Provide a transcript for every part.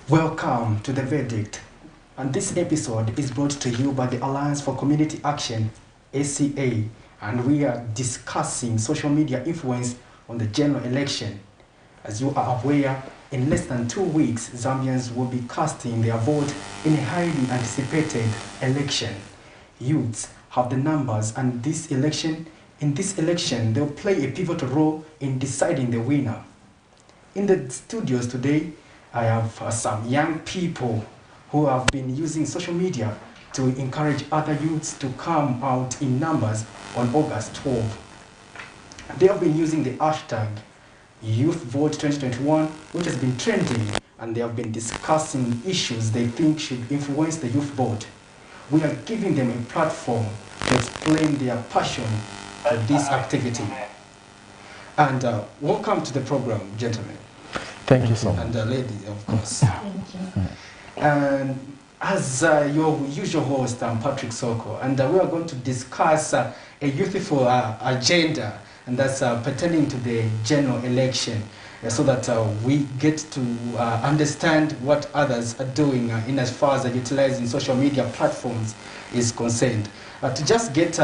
Welcome to The Verdict, and this episode is brought to you by the Alliance for Community Action, ACA, and we are discussing social media influence on the general election. As you are aware, in less than 2 weeks, Zambians will be casting their vote in a highly anticipated election. Youths have the numbers, and in this election, they'll play a pivotal role in deciding the winner. In the studios today, I have some young people who have been using social media to encourage other youths to come out in numbers on August 12. They have been using the hashtag YouthVote2021, which has been trending, and they have been discussing issues they think should influence the youth vote. We are giving them a platform to explain their passion for this activity. And welcome to the program, gentlemen. Thank you so much. And the lady, of course. Thank you. And as your usual host, I'm Patrick Soko, and we are going to discuss a youthful agenda, and that's pertaining to the general election, so that we get to understand what others are doing in as far as utilizing social media platforms is concerned. To just get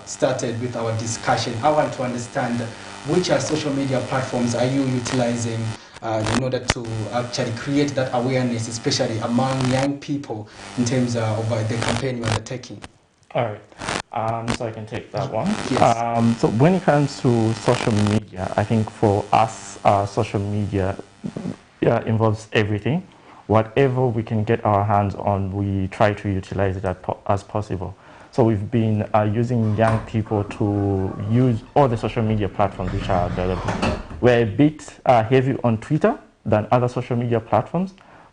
started with our discussion, I want to understand which social media platforms are you utilizing in order to actually create that awareness, especially among young people, in terms of the campaign you're undertaking? All right. So I can take that one. Yes. So when it comes to social media, I think for us, social media involves everything. Whatever we can get our hands on, we try to utilize it as possible. So we've been using young people to use all the social media platforms which are available. We're a bit heavy on Twitter than other social media platforms,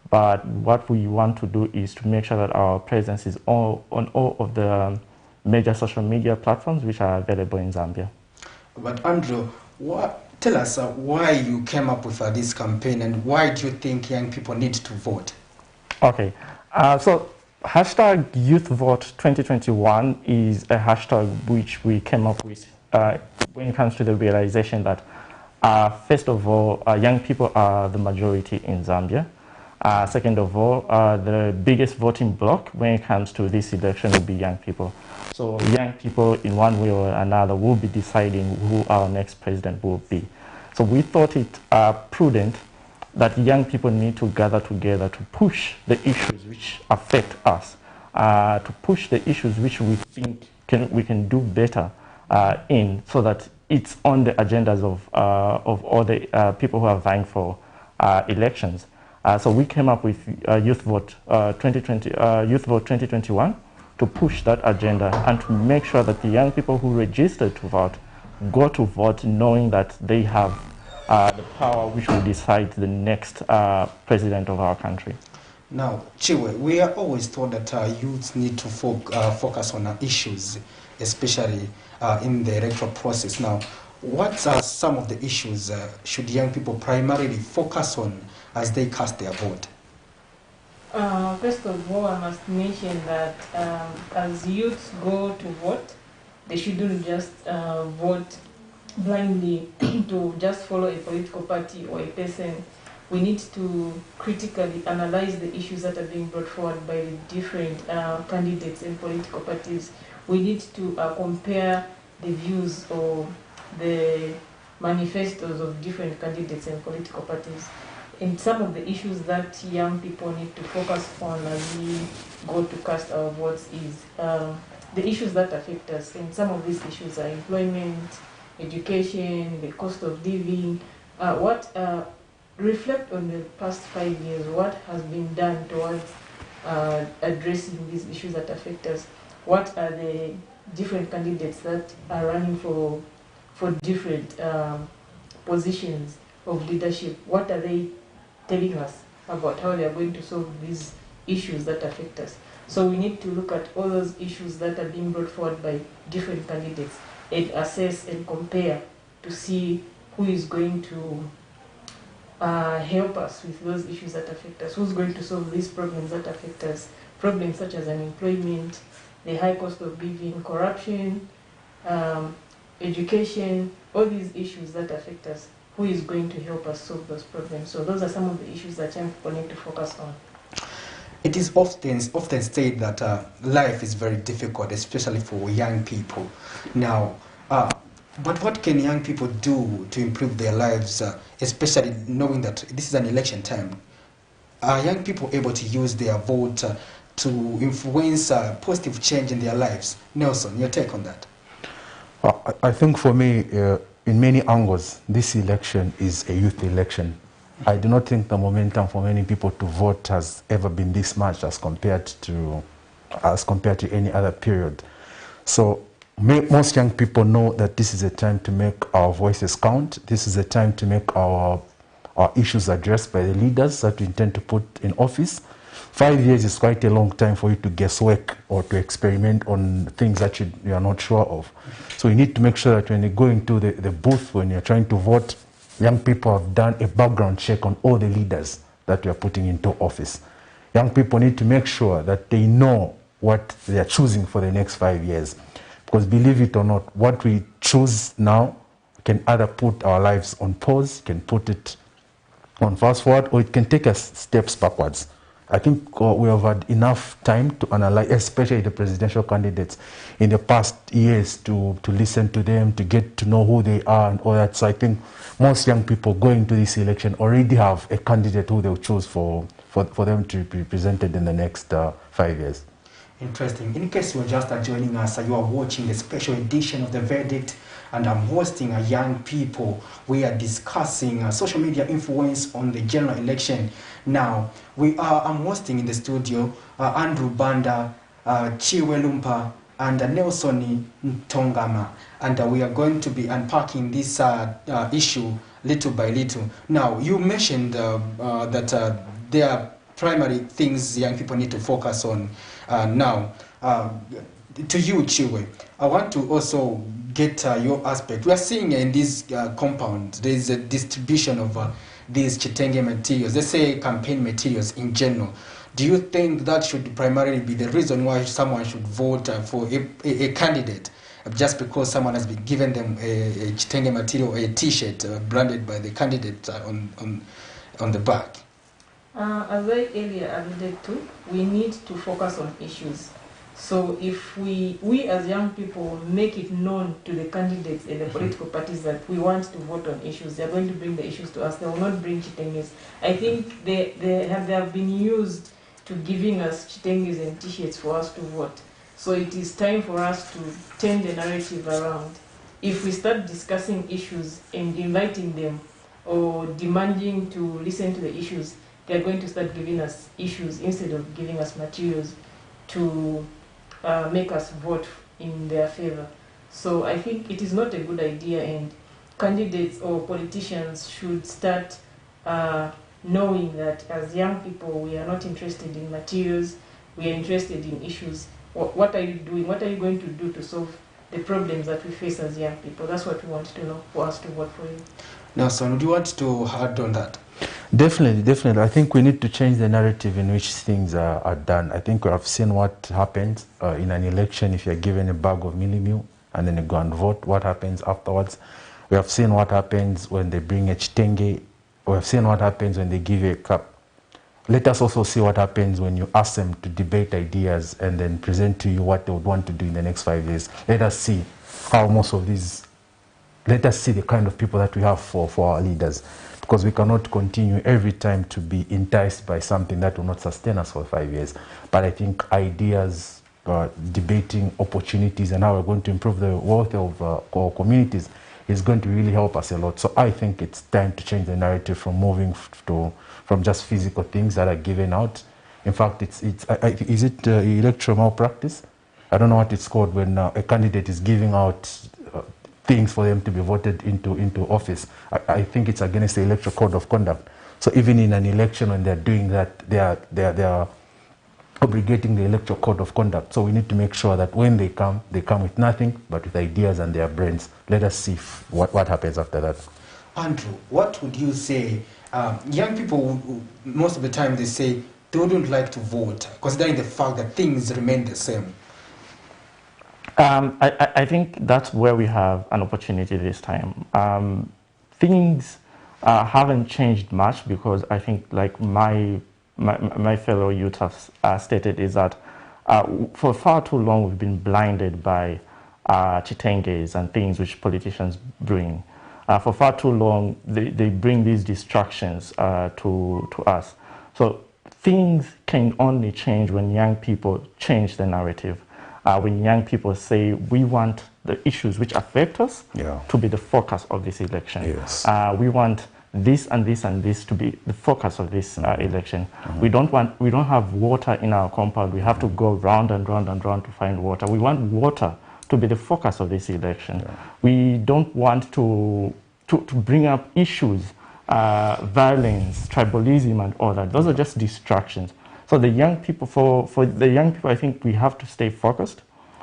but what we want to do is to make sure that our presence is on all of the major social media platforms which are available in Zambia. But Andrew, tell us why you came up with this campaign, and why do you think young people need to vote? Okay, so hashtag YouthVote2021 is a hashtag which we came up with when it comes to the realization that first of all, young people are the majority in Zambia. Second of all, the biggest voting bloc when it comes to this election will be young people. So young people, in one way or another, will be deciding who our next president will be. So we thought it prudent that young people need to gather together to push the issues which affect us, to push the issues which we think we can do better in, so that it's on the agendas of all the people who are vying for elections. So we came up with YouthVote2021 to push that agenda and to make sure that the young people who registered to vote go to vote knowing that they have the power which will decide the next president of our country. Now, CHIBWE, we are always told that youths need to focus on issues, especially in the electoral process. Now, what are some of the issues should young people primarily focus on as they cast their vote? First of all, I must mention that as youths go to vote, they shouldn't just vote blindly to just follow a political party or a person. We need to critically analyze the issues that are being brought forward by the different candidates and political parties. We need to compare the views or the manifestos of different candidates and political parties. And some of the issues that young people need to focus on as we go to cast our votes is the issues that affect us. And some of these issues are employment, education, the cost of living. Reflect on the past 5 years, what has been done towards addressing these issues that affect us. What are the different candidates that are running for different positions of leadership? What are they telling us about how they are going to solve these issues that affect us? So we need to look at all those issues that are being brought forward by different candidates and assess and compare to see who is going to help us with those issues that affect us, who's going to solve these problems that affect us, problems such as unemployment, the high cost of living, corruption, education, all these issues that affect us. who is going to help us solve those problems. So those are some of the issues that young people need to focus on. It is often said that life is very difficult, especially for young people. Now, but what can young people do to improve their lives, especially knowing that this is an election time? Are young people able to use their vote to influence positive change in their lives? Nelson, your take on that? I think for me, in many angles, this election is a youth election. I do not think the momentum for many people to vote has ever been this much as compared to any other period. So most young people know that this is a time to make our voices count. This is a time to make our issues addressed by the leaders that we intend to put in office. 5 years is quite a long time for you to guesswork or to experiment on things that you are not sure of. So you need to make sure that when you go into the booth, when you're trying to vote, young people have done a background check on all the leaders that we are putting into office. Young people need to make sure that they know what they are choosing for the next 5 years. Because believe it or not, what we choose now can either put our lives on pause, can put it on fast forward, or it can take us steps backwards. I think we have had enough time to analyze, especially the presidential candidates in the past years, to listen to them, to get to know who they are and all that. So I think most young people going to this election already have a candidate who they'll choose for them to be presented in the next 5 years. Interesting. In case you're just joining us, you are watching the special edition of The Verdict, and I'm hosting a young people. We are discussing social media influence on the general election. Now, I'm hosting in the studio Andrew BANDA, CHIBWE LUMPA, and Nelson NTONGAMA, and we are going to be unpacking this issue little by little. Now, you mentioned that there are primary things young people need to focus on. Now, to you, CHIBWE, I want to also get your aspect. We are seeing in this compound, there is a distribution of these Chitenge materials, let's say campaign materials in general. Do you think that should primarily be the reason why someone should vote for a candidate, just because someone has been given them a Chitenge material or a T-shirt branded by the candidate on the back? As I earlier alluded to, we need to focus on issues. So if we as young people make it known to the candidates and the political parties that we want to vote on issues, they're going to bring the issues to us. They will not bring chitenges. I think they have been used to giving us chitenges and T-shirts for us to vote. So it is time for us to turn the narrative around. If we start discussing issues and inviting them or demanding to listen to the issues, they're going to start giving us issues instead of giving us materials to make us vote in their favor. So I think it is not a good idea, and candidates or politicians should start knowing that as young people we are not interested in materials, we are interested in issues. What are you doing? What are you going to do to solve the problems that we face as young people? That's what we want to know for us to vote for you. Nelson, do you want to add on that? Definitely. I think we need to change the narrative in which things are done. I think we have seen what happens in an election if you're given a bag of millimil and then you go and vote, what happens afterwards. We have seen what happens when they bring a chitenge. We have seen what happens when they give you a cup. Let us also see what happens when you ask them to debate ideas and then present to you what they would want to do in the next 5 years. Let us see how let us see the kind of people that we have for our leaders. Because we cannot continue every time to be enticed by something that will not sustain us for 5 years. But I think ideas, debating opportunities and how we're going to improve the wealth of our communities is going to really help us a lot. So I think it's time to change the narrative from moving from just physical things that are given out. In fact, is it electoral malpractice? I don't know what it's called when a candidate is giving out things for them to be voted into office. I think it's against the electoral code of conduct. So even in an election, when they're doing that, they are obligating the electoral code of conduct. So we need to make sure that when they come with nothing but with ideas and their brains. Let us see what happens after that. Andrew, what would you say? Young people, most of the time they say they wouldn't like to vote, considering the fact that things remain the same. I think that's where we have an opportunity this time. Things haven't changed much, because I think, like my fellow youth have stated, is that for far too long we've been blinded by chitenges and things which politicians bring. For far too long, they bring these distractions to us. So things can only change when young people change the narrative. When young people say, we want the issues which affect us to be the focus of this election. Yes. We want this and this and this to be the focus of this election. We don't have water in our compound. We have to go round and round and round to find water. We want water to be the focus of this election. We don't want to bring up issues, violence, tribalism and all that. Those are just distractions. So the young people, for the young people, I think we have to stay focused,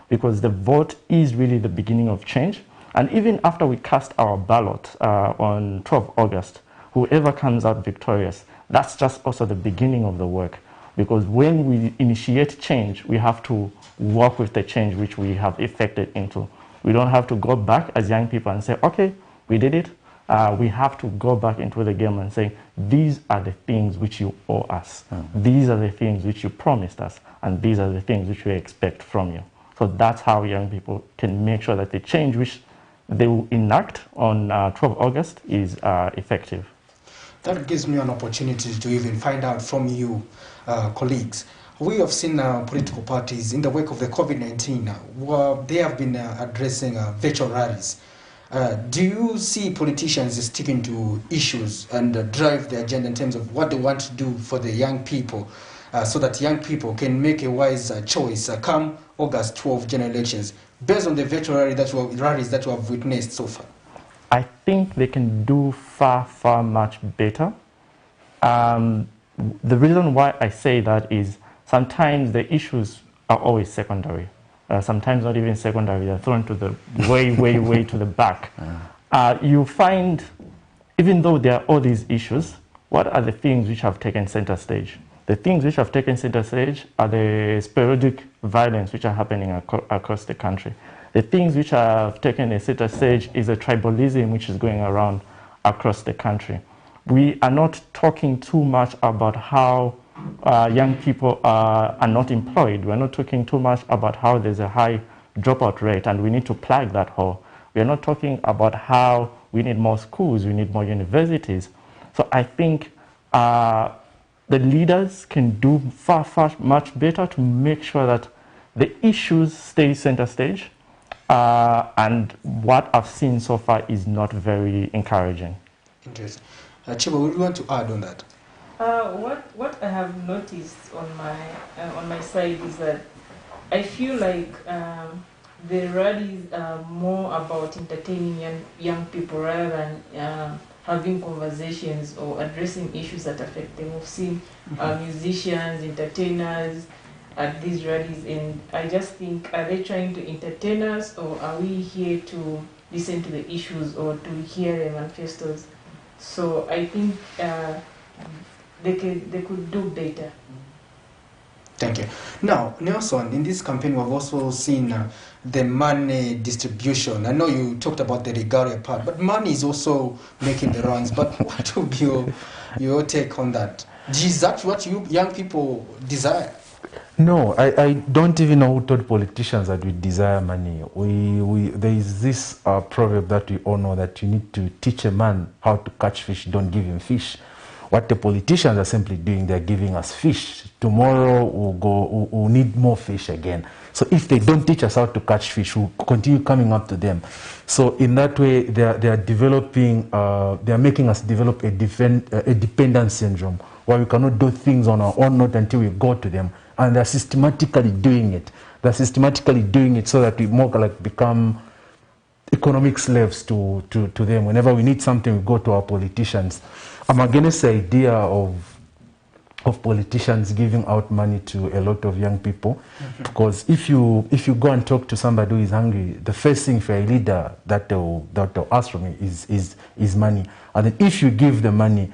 because the vote is really the beginning of change. And even after we cast our ballot on 12 August, whoever comes out victorious, that's just also the beginning of the work. Because when we initiate change, we have to work with the change which we have effected into. We don't have to go back as young people and say, okay, we did it. We have to go back into the game and say, these are the things which you owe us. These are the things which you promised us. And these are the things which we expect from you. So that's how young people can make sure that the change which they will enact on 12 August is effective. That gives me an opportunity to even find out from you, colleagues. We have seen political parties in the wake of the COVID-19, they have been addressing virtual rallies. Do you see politicians sticking to issues and drive the agenda in terms of what they want to do for the young people, so that young people can make a wise choice come August 12 general elections, based on the virtual rallies that you have witnessed so far? I think they can do far, far much better. The reason why I say that is sometimes the issues are always secondary. Sometimes not even secondary, they're thrown to the way, way to the back. You find, even though there are all these issues, what are the things which have taken center stage? The things which have taken center stage are the sporadic violence which are happening across the country. The things which have taken a center stage is a tribalism which is going around across the country. We are not talking too much about how young people are not employed. We're not talking too much about how there's a high dropout rate and we need to plug that hole. We're not talking about how we need more schools, we need more universities. So I think the leaders can do far, far much better to make sure that the issues stay center stage. And what I've seen so far is not very encouraging. Interesting. Chibwe, would you want to add on that? What I have noticed on my side is that I feel like the rallies are more about entertaining young people rather than having conversations or addressing issues that affect them. We've seen musicians, entertainers at these rallies, and I just think, are they trying to entertain us, or are we here to listen to the issues or to hear the manifestos? So I think they could do better. Thank you. Now, Nelson, in this campaign, we've also seen the money distribution. I know you talked about the regalia part, but money is also making the rounds. But what would be your take on that? Is that what you young people desire? No, I don't even know who told politicians that we desire money. There is this proverb that we all know, that you need to teach a man how to catch fish, don't give him fish. What the politicians are simply doing, they're giving us fish. Tomorrow we'll need more fish again. So if they don't teach us how to catch fish, we'll continue coming up to them. So in that way, they are developing, they are making us develop a dependence syndrome, where we cannot do things on our own, not until we go to them. And they're systematically doing it. They're systematically doing it so that we more like become economic slaves to them. Whenever we need something, we go to our politicians. I'm against the idea of politicians giving out money to a lot of young people, because if you go and talk to somebody who is hungry, the first thing for a leader that they'll ask from you is money. And then if you give the money,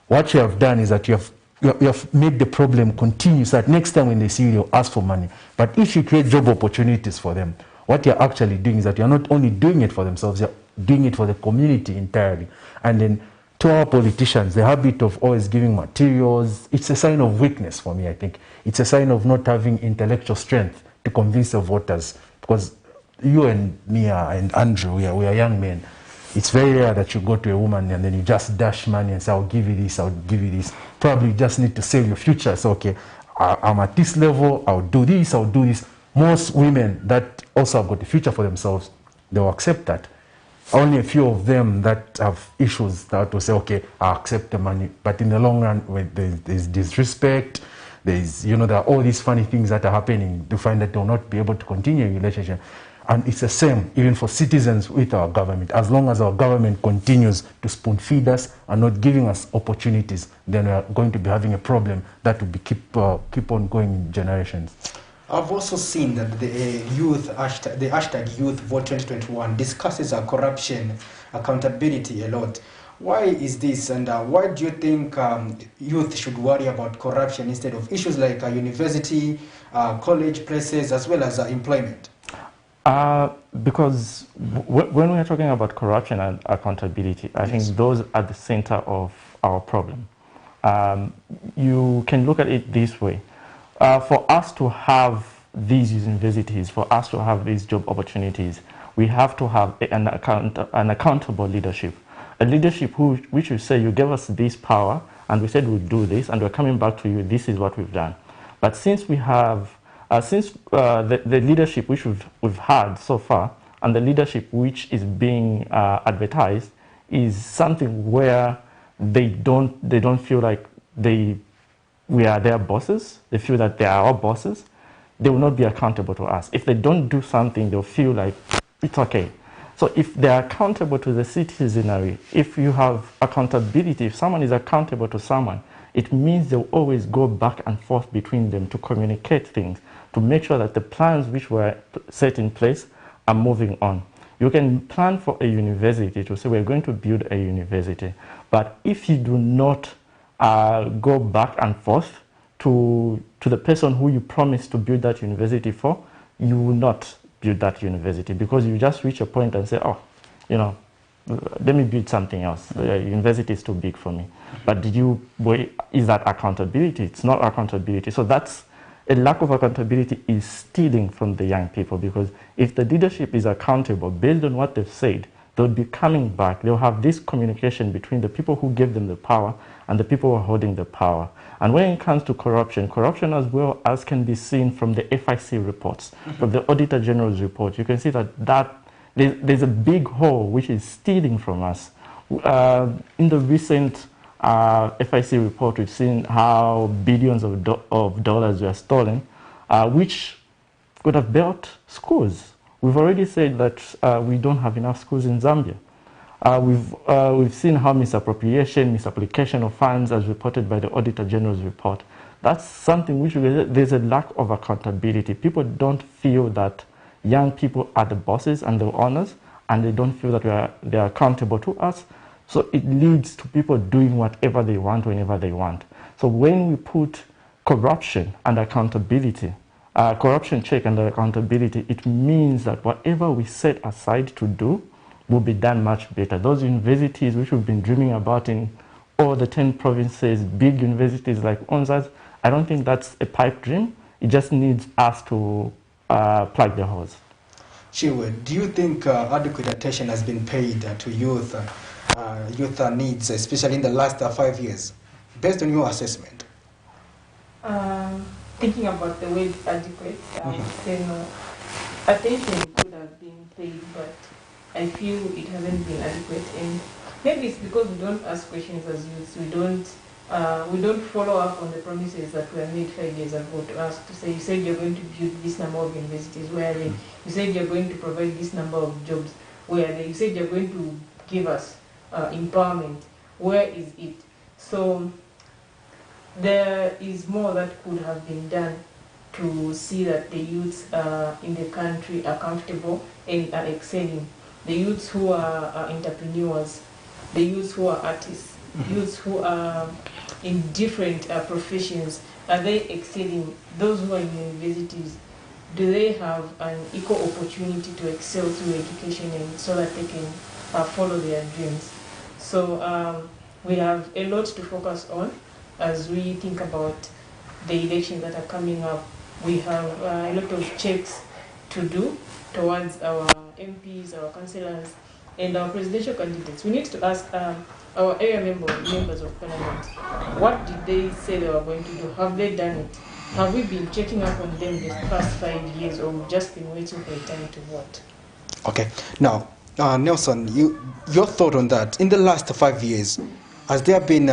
what you have done is that you have made the problem continue, so that next time when they see you, they'll ask for money. But if you create job opportunities for them, what you're actually doing is that you're not only doing it for themselves, you're doing it for the community entirely. And then to our politicians, the habit of always giving materials, it's a sign of weakness for me, I think. It's a sign of not having intellectual strength to convince the voters. Because you and me and Andrew, we are young men. It's very rare that you go to a woman and then you just dash money and say, I'll give you this, I'll give you this. Probably you just need to save your future. So, okay, I'm at this level, I'll do this, I'll do this. Most women that also have got a future for themselves, they will accept that. Only a few of them that have issues that will say, okay, I accept the money. But in the long run, when there's disrespect, there are all these funny things that are happening to find that they'll not be able to continue a relationship. And it's the same even for citizens with our government. As long as our government continues to spoon feed us and not giving us opportunities, then we are going to be having a problem that will be keep on going in generations. I've also seen that the hashtag Youth Vote 2021 discusses corruption, accountability a lot. Why is this, and why do you think youth should worry about corruption instead of issues like university, college places, as well as employment? Because when we are talking about corruption and accountability, I think those are the center of our problem. You can look at it this way. For us to have these universities, for us to have these job opportunities, we have to have an accountable leadership. A leadership which will say, you gave us this power, and we said we'll do this, and we're coming back to you, this is what we've done. But since we have, the leadership which we've had so far, and the leadership which is being advertised, is something where they don't feel like we are their bosses. They feel that they are our bosses. They will not be accountable to us. If they don't do something, they'll feel like it's okay. So if they are accountable to the citizenry, if you have accountability, if someone is accountable to someone, it means they'll always go back and forth between them to communicate things, to make sure that the plans which were set in place are moving on. You can plan for a university to say, we're going to build a university. But if you do not go back and forth to the person who you promised to build that university for, you will not build that university, because you just reach a point and say, oh, let me build something else. The university is too big for me. But is that accountability? It's not accountability. So that's a lack of accountability is stealing from the young people, because if the leadership is accountable based on what they've said, they'll be coming back. They'll have this communication between the people who gave them the power and the people who are holding the power. And when it comes to corruption as well as can be seen from the FIC reports, from the Auditor General's report, you can see that there's a big hole which is stealing from us. In the recent FIC report, we've seen how billions of dollars were stolen, which could have built schools. We've already said that we don't have enough schools in Zambia. We've seen how misapplication of funds, as reported by the Auditor General's report. That's something which there's a lack of accountability. People don't feel that young people are the bosses and the owners, and they don't feel that they are accountable to us. So it leads to people doing whatever they want whenever they want. So when we put corruption and accountability, corruption check and accountability, it means that whatever we set aside to do will be done much better. Those universities which we've been dreaming about in all the 10 provinces, big universities like UNZA's, I don't think that's a pipe dream. It just needs us to plug the holes. CHIBWE, do you think adequate attention has been paid to youth needs, especially in the last 5 years, based on your assessment? Thinking about the word adequate, then attention could have been paid, but I feel it hasn't been adequate. And maybe it's because we don't ask questions as youths. We don't follow up on the promises that were made 5 years ago to us, to say, you said you're going to build this number of universities, where are they? You said you're going to provide this number of jobs, where are they? You said you're going to give us empowerment, where is it? So there is more that could have been done to see that the youths in the country are comfortable and are excelling. The youths who are entrepreneurs, the youths who are artists, youths who are in different professions, are they excelling? Those who are in universities, do they have an equal opportunity to excel through education, and so that they can follow their dreams? So we have a lot to focus on as we think about the elections that are coming up. We have a lot of checks to do towards our MPs, our councillors, and our presidential candidates. We need to ask our area members of parliament, what did they say they were going to do? Have they done it? Have we been checking up on them the past 5 years, or we've just been waiting for a time to vote? Okay. Now, Nelson, your thought on that. In the last 5 years, has there been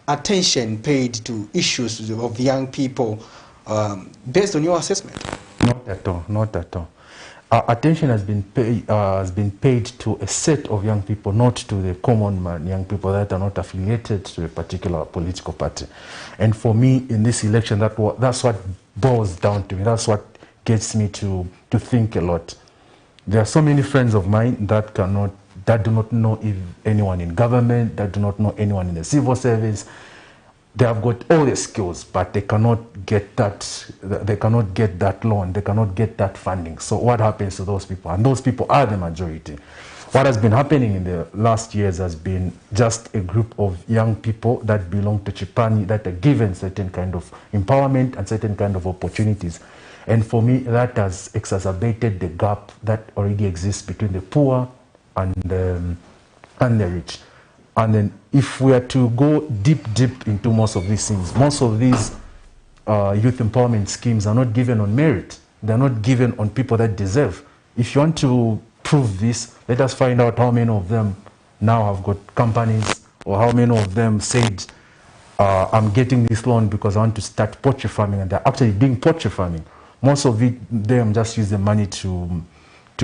attention paid to issues of young people based on your assessment? Not at all, not at all. Attention has been paid to a set of young people, not to the common man, young people that are not affiliated to a particular political party. And for me, in this election, that's what boils down to me. That's what gets me to think a lot. There are so many friends of mine that do not know anyone in government, that do not know anyone in the civil service. They have got all the skills, but they cannot get that. They cannot get that loan. They cannot get that funding. So what happens to those people? And those people are the majority. What has been happening in the last years has been just a group of young people that belong to Chipani that are given certain kind of empowerment and certain kind of opportunities. And for me, that has exacerbated the gap that already exists between the poor and the rich. And then if we are to go deep into most of these things, most of these youth empowerment schemes are not given on merit. They're not given on people that deserve. If you want to prove this, let us find out how many of them now have got companies, or how many of them said, I'm getting this loan because I want to start poultry farming, and they're actually doing poultry farming. Most of them just use the money to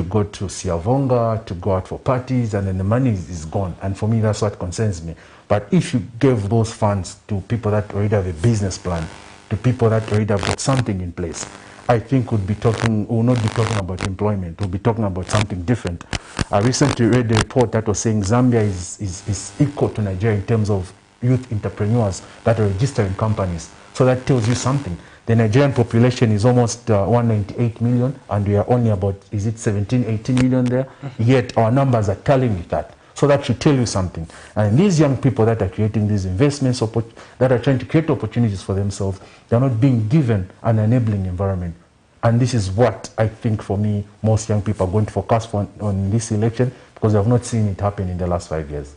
go to Siavonga, to go out for parties, and then the money is gone. And for me, that's what concerns me. But if you gave those funds to people that already have a business plan, to people that already have got something in place, I think we'll not be talking about employment. We'll be talking about something different. I recently read a report that was saying Zambia is equal to Nigeria in terms of youth entrepreneurs that are registering companies. So that tells you something. The Nigerian population is almost 198 million, and we are only about, is it 17, 18 million there? Yet our numbers are telling you that. So that should tell you something. And these young people that are creating these investments, that are trying to create opportunities for themselves, they're not being given an enabling environment. And this is what I think, for me, most young people are going to focus on this election, because they have not seen it happen in the last 5 years.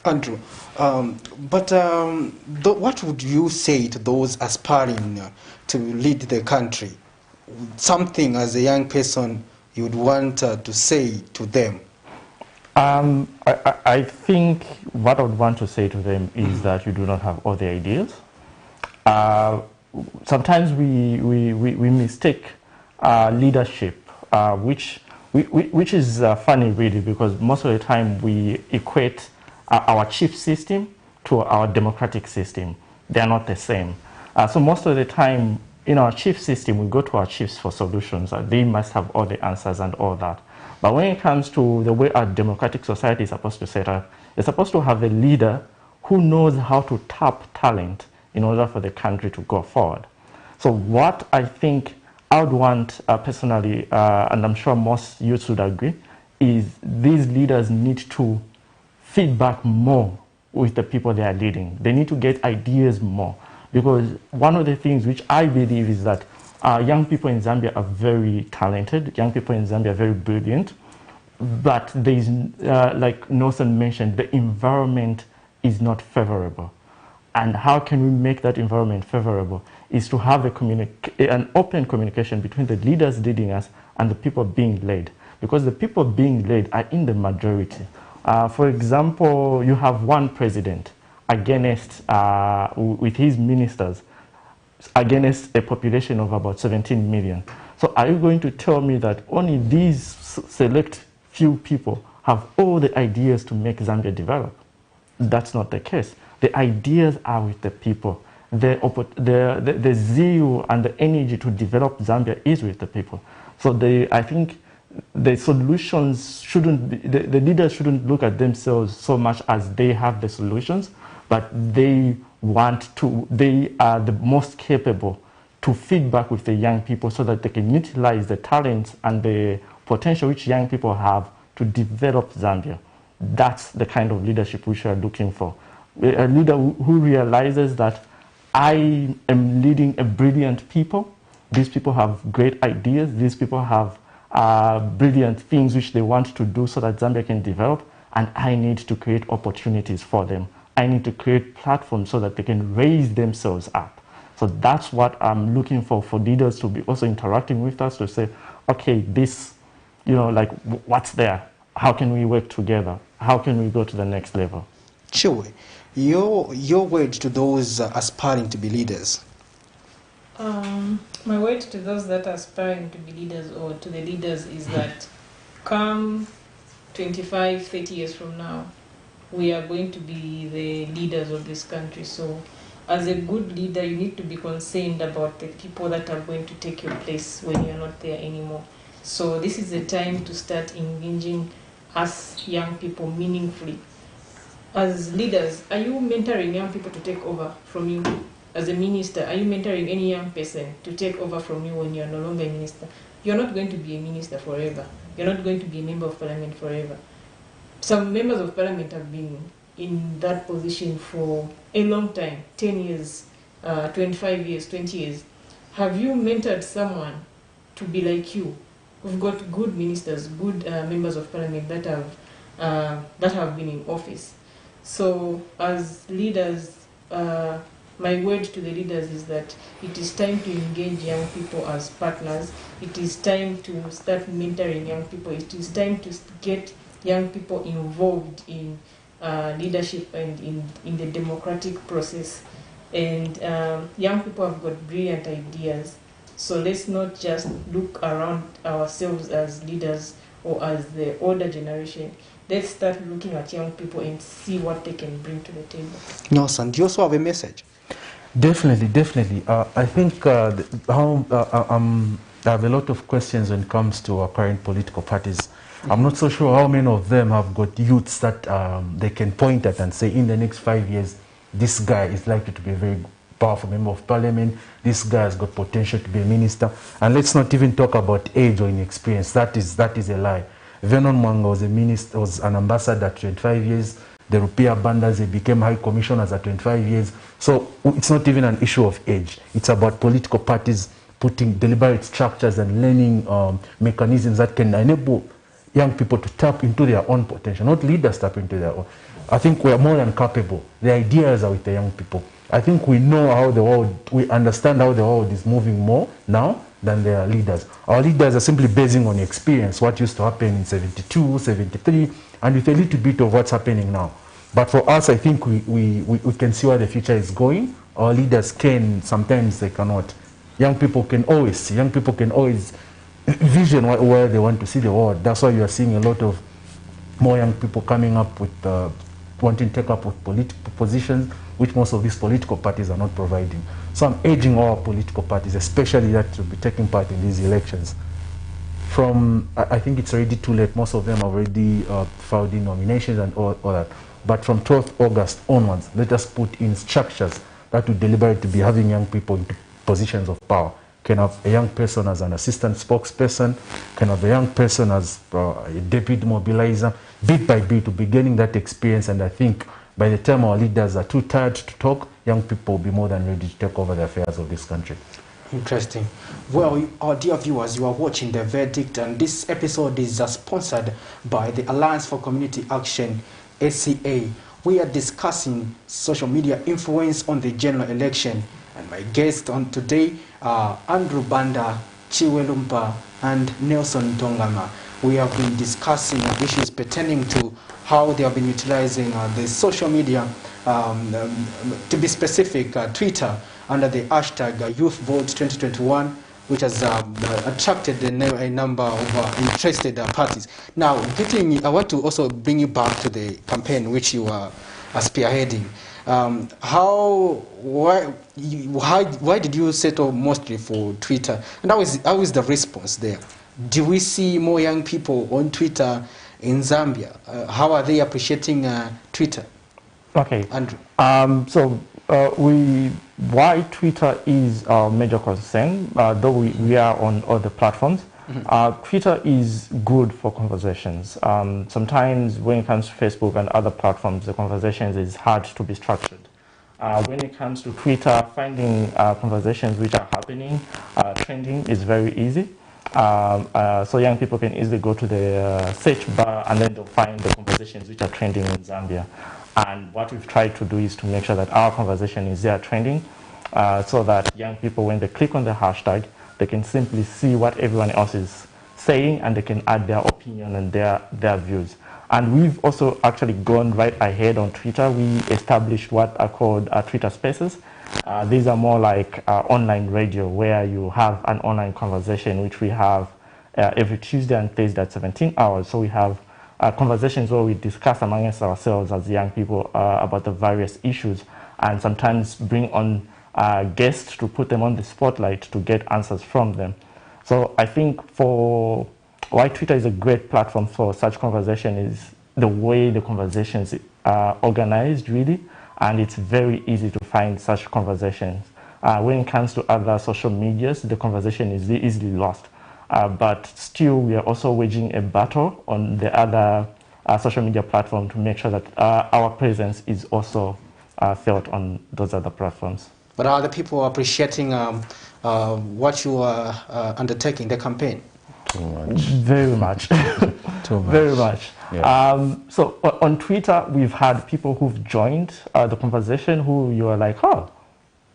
Andrew, what would you say to those aspiring to lead the country? Something as a young person you would want to say to them? I think what I would want to say to them is that you do not have all the ideas. Sometimes we mistake leadership, which is funny really, because most of the time we equate our chief system to our democratic system. They are not the same. So most of the time in our chief system, we go to our chiefs for solutions. They must have all the answers and all that. But when it comes to the way our democratic society is supposed to set up, you're supposed to have a leader who knows how to tap talent in order for the country to go forward. So what I think I would want personally, and I'm sure most youths would agree, is these leaders need to feedback more with the people they are leading. They need to get ideas more, because one of the things which I believe is that young people in Zambia are very talented. Young people in Zambia are very brilliant, but there is, like Nelson mentioned, the environment is not favorable. And how can we make that environment favorable is to have an open communication between the leaders leading us and the people being led, because the people being led are in the majority. For example, you have one president against, with his ministers, against a population of about 17 million. So are you going to tell me that only these select few people have all the ideas to make Zambia develop? That's not the case. The ideas are with the people. The zeal and the energy to develop Zambia is with the people. So I think the solutions shouldn't be, the leaders shouldn't look at themselves so much as they have the solutions, but they are the most capable to feedback with the young people so that they can utilize the talents and the potential which young people have to develop Zambia. That's the kind of leadership which we are looking for. a leader who realizes that I am leading a brilliant people. These people have great ideas. These people have brilliant things which they want to do so that Zambia can develop, and I need to create opportunities for them. I need to create platforms so that they can raise themselves up. So that's what I'm looking for leaders to be also interacting with us, to say, okay, this, like, what's there? How can we work together? How can we go to the next level? CHIBWE, your word to those aspiring to be leaders. My word to those that are aspiring to be leaders, or to the leaders, is that come 25, 30 years from now, we are going to be the leaders of this country. So as a good leader, you need to be concerned about the people that are going to take your place when you're not there anymore. So this is the time to start engaging us young people meaningfully. As leaders, are you mentoring young people to take over from you? As a minister, are you mentoring any young person to take over from you when you're no longer a minister? You're not going to be a minister forever. You're not going to be a member of parliament forever. Some members of parliament have been in that position for a long time, 10 years, 25 years, 20 years. Have you mentored someone to be like you? We've got good ministers, good members of parliament that have been in office. So as leaders, my word to the leaders is that it is time to engage young people as partners. It is time to start mentoring young people. It is time to get young people involved in leadership and in the democratic process. And young people have got brilliant ideas. So let's not just look around ourselves as leaders or as the older generation. Let's start looking at young people and see what they can bring to the table. Nelson, do you also have a message? Definitely. I think I have a lot of questions when it comes to our current political parties. I'm not so sure how many of them have got youths that they can point at and say, in the next 5 years, this guy is likely to be a very powerful member of parliament. This guy has got potential to be a minister. And let's not even talk about age or inexperience. That is a lie. Vernon Mwanga was a minister, was an ambassador at 25 years. The Rupia Bandas, they became high commissioners at 25 years. So it's not even an issue of age. It's about political parties putting deliberate structures and learning mechanisms that can enable young people to tap into their own potential, not leaders tap into their own. I think we are more than capable. The ideas are with the young people. I think we know how the world, we understand how the world is moving more now than their leaders. Our leaders are simply basing on experience, what used to happen in 72, 73, and with a little bit of what's happening now. But for us, I think we can see where the future is going. Our leaders can, sometimes they cannot. Young people can always see, young people can always vision where they want to see the world. That's why you are seeing a lot of more young people coming up with wanting to take up with political positions, which most of these political parties are not providing. So I'm urging all political parties, especially that to be taking part in these elections. I think it's already too late. Most of them have already filed in nominations and all that. But from 12th August onwards, let us put in structures that would deliberate to be having young people into positions of power. Can have a young person as an assistant spokesperson, can have a young person as a deputy mobilizer, bit by bit to be gaining that experience. And I think by the time our leaders are too tired to talk, young people will be more than ready to take over the affairs of this country. Interesting. Well, our dear viewers, you are watching The Verdict, and this episode is sponsored by the Alliance for Community Action, ACA. We are discussing social media influence on the general election, and my guests on today are Andrew BANDA, CHIBWE LUMPA, and Nelson NTONGAMA. We have been discussing issues pertaining to how they have been utilizing the social media, to be specific, Twitter, under the hashtag YouthVote2021, which has attracted a number of interested parties. Now, I want to also bring you back to the campaign which you are spearheading. Why did you settle mostly for Twitter? And how is the response there? Do we see more young people on Twitter in Zambia? How are they appreciating Twitter? Okay. Andrew. Why Twitter is our major concern, though we are on other platforms. Twitter is good for conversations. Sometimes when it comes to Facebook and other platforms, the conversations is hard to be structured. When it comes to Twitter, finding conversations which are happening, trending is very easy. So young people can easily go to the search bar and then they'll find the conversations which are trending in Zambia. And what we've tried to do is to make sure that our conversation is there trending, so that young people, when they click on the hashtag, they can simply see what everyone else is saying and they can add their opinion and their views. And we've also actually gone right ahead on Twitter. We established what are called Twitter Spaces. These are more like online radio, where you have an online conversation, which we have every Tuesday and Thursday at 17 hours. So we have conversations where we discuss amongst ourselves as young people about the various issues, and sometimes bring on guests to put them on the spotlight to get answers from them. So I think for why Twitter is a great platform for such conversation is the way the conversations are organized, really, and it's very easy to find such conversations. When it comes to other social medias, the conversation is easily lost. But still, we are also waging a battle on the other social media platform to make sure that our presence is also felt on those other platforms. But are the people appreciating what you are undertaking, the campaign? Too much. Very much. Too much. Very much. Yeah. So on Twitter, we've had people who've joined the conversation who you are like, oh,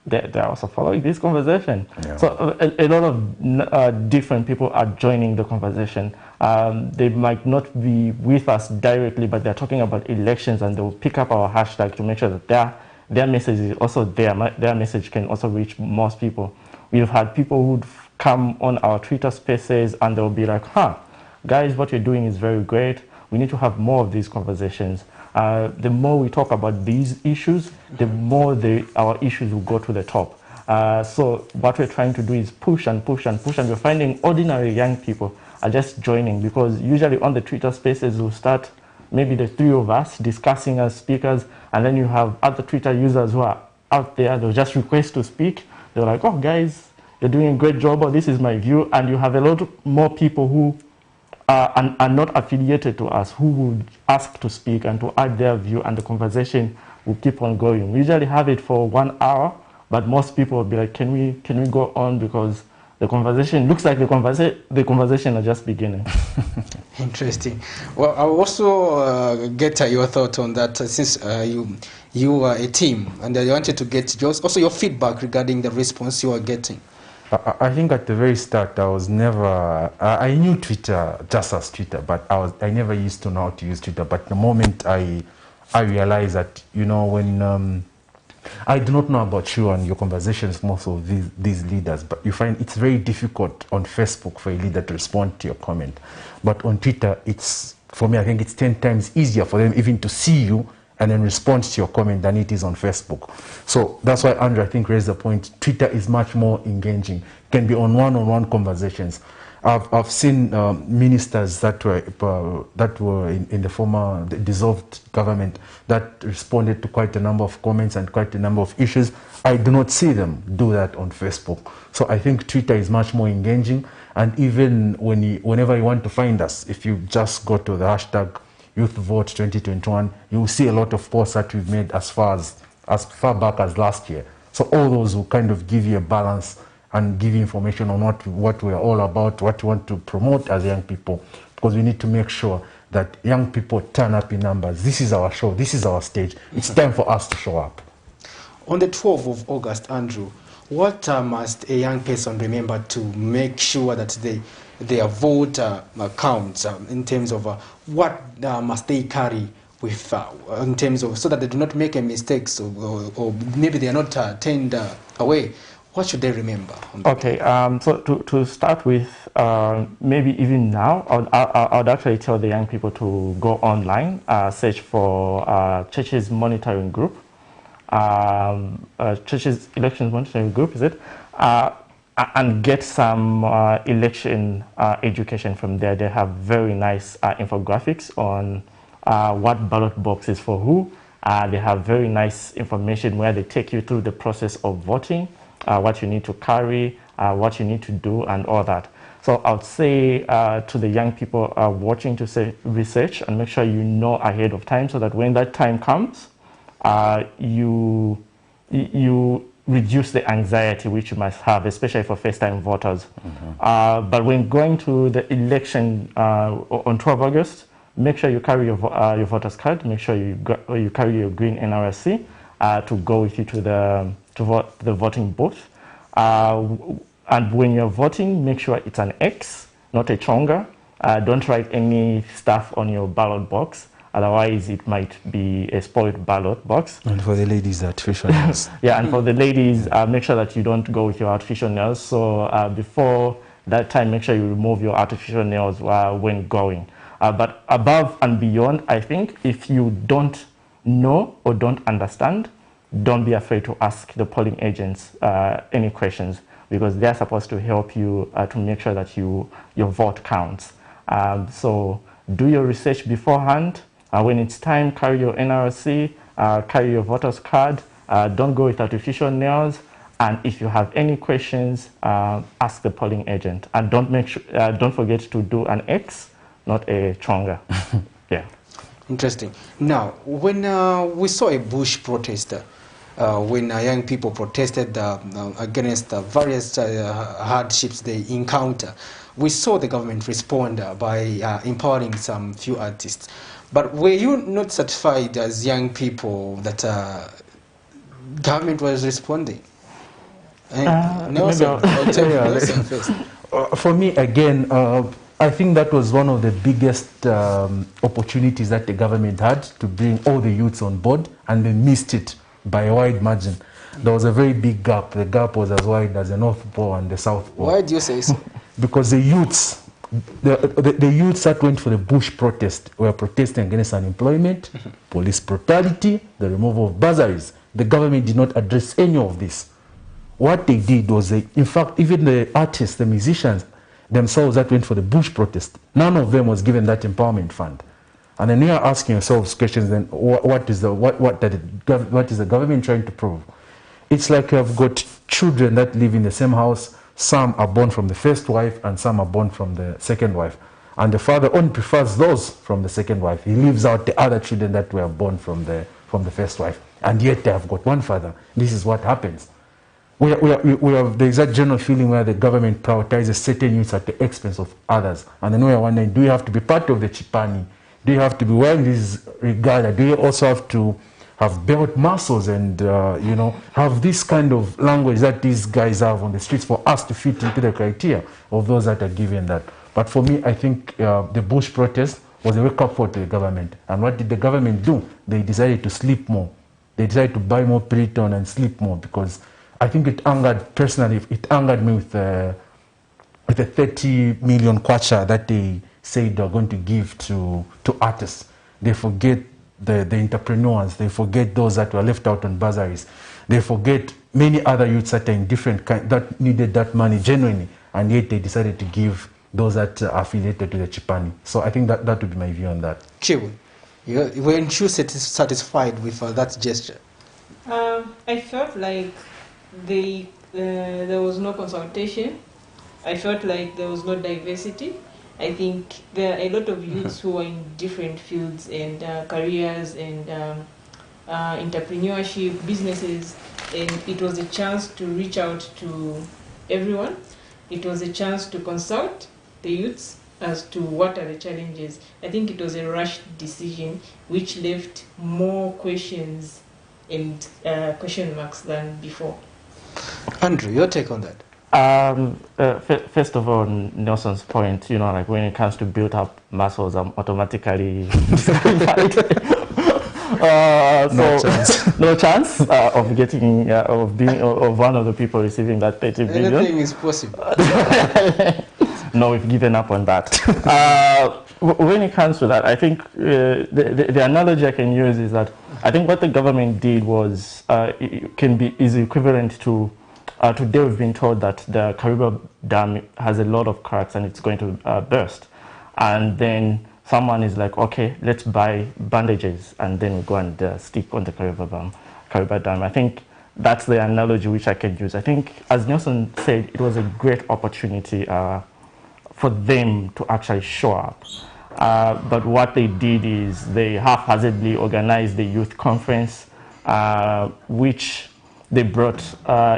they're also following this conversation. Yeah. So a lot of different people are joining the conversation. They might not be with us directly, but they're talking about elections, and they'll pick up our hashtag to make sure that their message is also there. Their message can also reach most people. We've had people who'd come on our Twitter Spaces and they'll be like, guys, what you're doing is very great. We need to have more of these conversations. The more we talk about these issues, the more our issues will go to the top. So what we're trying to do is push and push and push, and we're finding ordinary young people are just joining, because usually on the Twitter Spaces we'll start maybe the three of us discussing as speakers, and then you have other Twitter users who are out there, they'll just request to speak. They're like, oh guys, you're doing a great job, or this is my view. And you have a lot more people who are not affiliated to us, who would ask to speak and to add their view, and the conversation will keep on going. We usually have it for 1 hour, but most people will be like, can we go on, because the conversation looks like the conversation are just beginning. Interesting. Well, I will also get your thought on that, since you are a team, and I wanted to get also your feedback regarding the response you are getting. I think at the very start, I was never, I knew Twitter just as Twitter, but I never used to know how to use Twitter. But the moment I realized that, you know, when I do not know about you and your conversations, most of these leaders, but you find it's very difficult on Facebook for a leader to respond to your comment. But on Twitter, for me, I think it's 10 times easier for them even to see you and then respond to your comment than it is on Facebook. So that's why Andrew, I think, raised the point. Twitter is much more engaging. It can be on one-on-one conversations. I've seen ministers that were in the former dissolved government that responded to quite a number of comments and quite a number of issues. I do not see them do that on Facebook. So I think Twitter is much more engaging. And even whenever you want to find us, if you just go to the hashtag YouthVote 2021, you will see a lot of posts that we've made as far back as last year. So all those will kind of give you a balance and give you information on what we're all about, what we want to promote as young people, because we need to make sure that young people turn up in numbers. This is our show, this is our stage. It's time for us to show up. On the 12th of August, Andrew, what must a young person remember to make sure that their vote counts, in terms of what must they carry with, in terms of, so that they do not make a mistake, or maybe they are not turned away? What should they remember? Okay, so to start with, maybe even now, I would actually tell the young people to go online, search for Churches Monitoring Group, Churches Elections Monitoring Group, is it? And get some election education from there. They have very nice infographics on what ballot box is for who. They have very nice information where they take you through the process of voting, what you need to carry, what you need to do, and all that. So I would say to the young people watching to say research and make sure you know ahead of time so that when that time comes, you reduce the anxiety which you must have, especially for first-time voters. But when going to the election on 12 August, make sure you carry your voter's card, make sure you carry your green NRSC to go with you to the voting booth. And when you're voting, make sure it's an X, not a chonga. Don't write any stuff on your ballot box. Otherwise, it might be a spoiled ballot box. And for the ladies, artificial nails. Yeah, and for the ladies, make sure that you don't go with your artificial nails. So before that time, make sure you remove your artificial nails when going. But above and beyond, I think if you don't know or don't understand, don't be afraid to ask the polling agents any questions, because they're supposed to help you to make sure that your vote counts. So do your research beforehand. When it's time, carry your NRC, carry your voter's card. Don't go with artificial nails. And if you have any questions, ask the polling agent. And don't forget to do an X, not a chonga. Yeah. Interesting. Now, when we saw a bush protest, when young people protested against various hardships they encounter, we saw the government respond by empowering some few artists. But were you not satisfied as young people that government was responding? Nelson, I'll tell you Nelson first. For me, again, I think that was one of the biggest opportunities that the government had to bring all the youths on board, and they missed it by a wide margin. There was a very big gap. The gap was as wide as the North Pole and the South Pole. Why do you say so? Because the youths, the youths that went for the bush protest were protesting against unemployment, police brutality, the removal of bursaries. The government did not address any of this. What they did was, in fact, even the artists, the musicians themselves that went for the bush protest, none of them was given that empowerment fund. And then you are asking yourselves questions, then what is the government trying to prove? It's like you have got children that live in the same house. Some are born from the first wife and some are born from the second wife. And the father only prefers those from the second wife. He leaves out the other children that were born from the first wife. And yet they have got one father. This is what happens. There's that general feeling where the government prioritizes certain youths at the expense of others. And then we are wondering, do you have to be part of the Chipani? Do you have to be wearing this regalia? Do you also have to have belt muscles and, have this kind of language that these guys have on the streets for us to fit into the criteria of those that are given that? But for me, I think the bush protest was a wake-up call to the government. And what did the government do? They decided to sleep more. They decided to buy more Piriton and sleep more, because I think it angered, personally, it angered me with the 30 million kwacha that they said they're going to give to artists. They forget the entrepreneurs. They forget those that were left out on bursaries. They forget many other youths that are in different that needed that money genuinely, and yet they decided to give those that are affiliated to the Chipani. So I think that would be my view on that. CHIBWE, weren't you satisfied with that gesture? I felt like there was no consultation. I felt like there was no diversity. I think there are a lot of youths who are in different fields and careers and entrepreneurship, businesses, and it was a chance to reach out to everyone. It was a chance to consult the youths as to what are the challenges. I think it was a rushed decision which left more questions and question marks than before. Andrew, your take on that? First of all, Nelson's point, like when it comes to build up muscles, I'm automatically no chance of getting of one of the people receiving that 30 billion. Anything is possible. No, we've given up on that. When it comes to that, I think the analogy I can use is that I think what the government did was is equivalent to today we've been told that the Kariba Dam has a lot of cracks and it's going to burst, and then someone is like, okay, let's buy bandages and then we go and stick on the Kariba Dam. I think that's the analogy which I can use. I think, as Nelson said, it was a great opportunity for them to actually show up. But what they did is they haphazardly organized the youth conference, which they brought